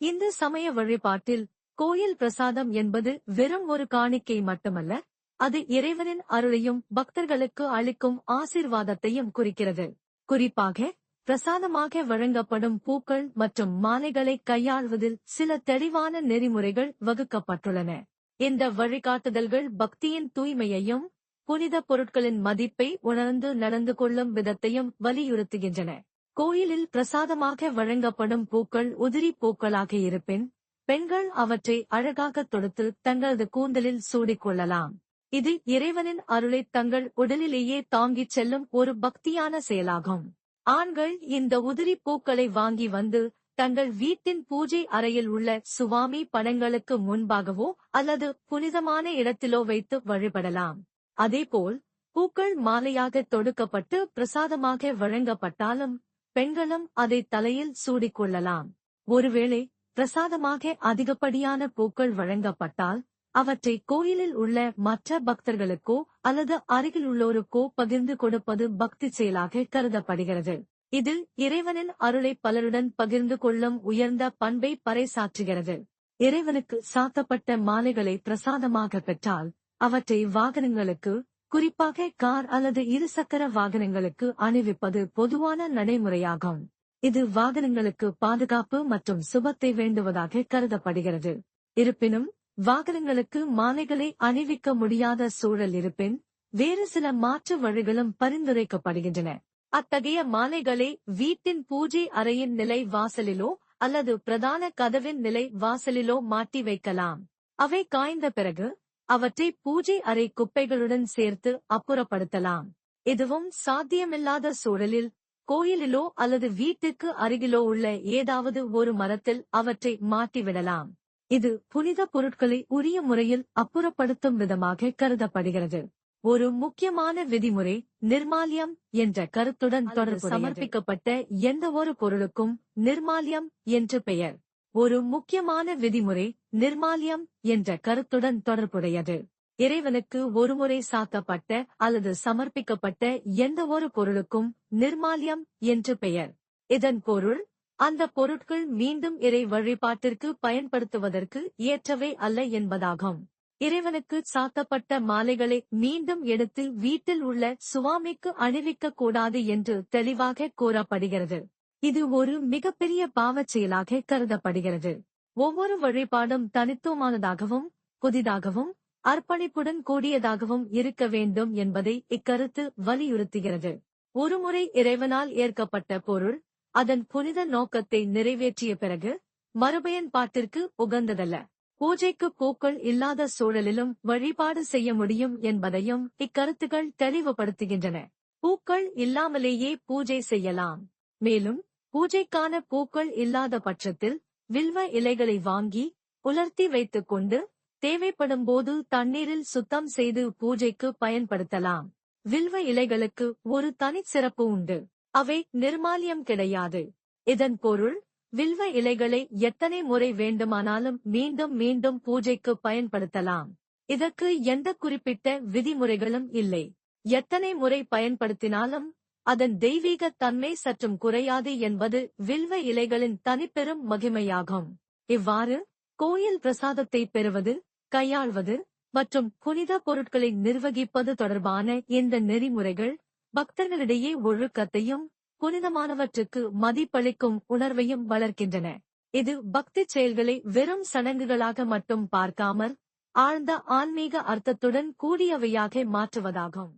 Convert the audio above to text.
இந்து சமய வழிபாட்டில் கோயில் பிரசாதம் என்பது வெறும் ஒரு காணிக்கை மட்டுமல்ல, அது இறைவனின் அருளையும் பக்தர்களுக்கு அளிக்கும் ஆசீர்வாதத்தையும் குறிக்கிறது. குறிப்பாக பிரசாதமாக வழங்கப்படும் பூக்கள் மற்றும் மாலைகளை கையாள்வதில் சில தெளிவான நெறிமுறைகள் வகுக்கப்பட்டுள்ளன. இந்த வழிகாட்டுதல்கள் பக்தியின் தூய்மையையும் புனித பொருட்களின் மதிப்பை உணர்ந்து நடந்து கொள்ளும் விதத்தையும் வலியுறுத்துகின்றன. கோயிலில் பிரசாதமாக வழங்கப்படும் பூக்கள் உதிரி பூக்களாக இருப்பின், பெண்கள் அவற்றை அழகாக தொடுத்து தங்களது கூந்தலில் சூடிக்கொள்ளலாம். இது இறைவனின் அருளை தங்கள் உடலிலேயே தாங்கிச் செல்லும் ஒரு பக்தியான செயலாகும். ஆண்கள் இந்த உதிரி பூக்களை வாங்கி வந்து தங்கள் வீட்டின் பூஜை அறையில் உள்ள சுவாமி படங்களுக்கு முன்பாகவோ அல்லது புனிதமான இடத்திலோ வைத்து வழிபடலாம். அதேபோல் பூக்கள் மாலையாக தொடுக்கப்பட்டு பிரசாதமாக வழங்கப்பட்டாலும் பெண்களும் அதை தலையில் சூடிக்கொள்ளலாம். ஒருவேளை பிரசாதமாக அதிகப்படியான பூக்கள் வழங்கப்பட்டால் அவற்றை கோயிலில் உள்ள மற்ற பக்தர்களுக்கோ அல்லது அருகிலுள்ளோருக்கோ பகிர்ந்து கொடுப்பது பக்தி செயலாக கருதப்படுகிறது. இது இறைவனின் அருளை பலருடன் பகிர்ந்து கொள்ளும் உயர்ந்த பண்பை பறைசாற்றுகிறது. இறைவனுக்கு சாத்தப்பட்ட மாலைகளை பிரசாதமாக பெற்றால் அவற்றை வாகனங்களுக்கு, குறிப்பாக கார் அல்லது இருசக்கர வாகனங்களுக்கு அணிவிப்பது பொதுவான நடைமுறையாகும். இது வாகனங்களுக்கு பாதுகாப்பு மற்றும் சுபத்தை வேண்டுவதாக கருதப்படுகிறது. இருப்பினும் வாகனங்களுக்கு மாலைகளை அணிவிக்க முடியாத சூழல் இருப்பின் வேறு சில மாற்று வழிகளும் பரிந்துரைக்கப்படுகின்றன. அத்தகைய மாலைகளை வீட்டின் பூஜை அறையின் நிலை வாசலிலோ அல்லது பிரதான கதவின் நிலை வாசலிலோ மாட்டி வைக்கலாம். அவை காய்ந்த பிறகு அவற்றை பூஜை அறை குப்பைகளுடன் சேர்த்து அப்புறப்படுத்தலாம். இதுவும் சாத்தியமில்லாத சூழலில் கோயிலிலோ அல்லது வீட்டுக்கு அருகிலோ உள்ள ஏதாவது ஒரு மரத்தில் அவற்றை மாட்டிவிடலாம். இது புனித பொருட்களை உரிய முறையில் அப்புறப்படுத்தும் விதமாக கருதப்படுகிறது. ஒரு முக்கியமான விதிமுறை நிர்மால்யம் என்ற கருத்துடன் தொடர்பு சமர்ப்பிக்கப்பட்ட எந்தவொரு பொருளுக்கும் நிர்மால்யம் என்று பெயர். ஒரு முக்கியமான விதிமுறை நிர்மால்யம் என்ற கருத்துடன் தொடர்புடையது. இறைவனுக்கு ஒருமுறை சாத்தப்பட்ட அல்லது சமர்ப்பிக்கப்பட்ட எந்தவொரு பொருளுக்கும் நிர்மால்யம் என்று பெயர். இதன் பொருள் அந்த பொருட்கள் மீண்டும் இறை வழிபாட்டிற்கு பயன்படுத்துவதற்கு ஏற்றவை அல்ல என்பதாகும். இறைவனுக்கு சாத்தப்பட்ட மாலைகளை மீண்டும் எடுத்து வீட்டில் உள்ள சுவாமிக்கு அணிவிக்க கூடாது என்று தெளிவாக கூறப்படுகிறது. இது ஒரு மிகப்பெரிய பாவச் செயலாக கருதப்படுகிறது. ஒவ்வொரு வழிபாடும் தனித்துவமானதாகவும் புதிதாகவும் அர்ப்பணிப்புடன் கூடியதாகவும் இருக்க வேண்டும் என்பதை இக்கருத்து வலியுறுத்துகிறது. ஒருமுறை இறைவனால் ஏற்கப்பட்ட பொருள் அதன் புனித நோக்கத்தை நிறைவேற்றிய பிறகு மறுபயன்பாட்டிற்கு உகந்ததல்ல. பூஜைக்கு பூக்கள் இல்லாத சூழலிலும் வழிபாடு செய்ய முடியும் என்பதையும் இக்கருத்துகள் தெளிவுபடுத்துகின்றன. பூக்கள் இல்லாமலேயே பூஜை செய்யலாம். மேலும் பூஜைக்கான பூக்கள் இல்லாத பட்சத்தில் வில்வ இலைகளை வாங்கி உலர்த்தி வைத்துக் கொண்டு தேவைப்படும் போது தண்ணீரில் சுத்தம் செய்து பூஜைக்கு பயன்படுத்தலாம். வில்வ இலைகளுக்கு ஒரு தனிச்சிறப்பு உண்டு. அவை நிர்மால்யம் கிடையாது. இதன் பொருள் வில்வ இலைகளை எத்தனை முறை வேண்டுமானாலும் மீண்டும் மீண்டும் பூஜைக்கு பயன்படுத்தலாம். இதற்கு எந்த குறிப்பிட்ட விதிமுறைகளும் இல்லை. எத்தனை முறை பயன்படுத்தினாலும் அதன் தெய்வீக தன்மை சற்றும் குறையாது என்பது வில்வ இலைகளின் தனிப்பெரும் மகிமையாகும். இவ்வாறு கோயில் பிரசாதத்தை பெறுவது, கையாள்வது மற்றும் புனித பொருட்களை நிர்வகிப்பது தொடர்பான இந்த நெறிமுறைகள் பக்தர்களிடையே ஒழுக்கத்தையும் புனிதமானவற்றுக்கு மதிப்பளிக்கும் உணர்வையும் வளர்க்கின்றன. இது பக்தி செயல்களை வெறும் சடங்குகளாக மட்டும் பார்க்காமல் ஆழ்ந்த ஆன்மீக அர்த்தத்துடன் கூடியவையாக மாற்றுவதாகும்.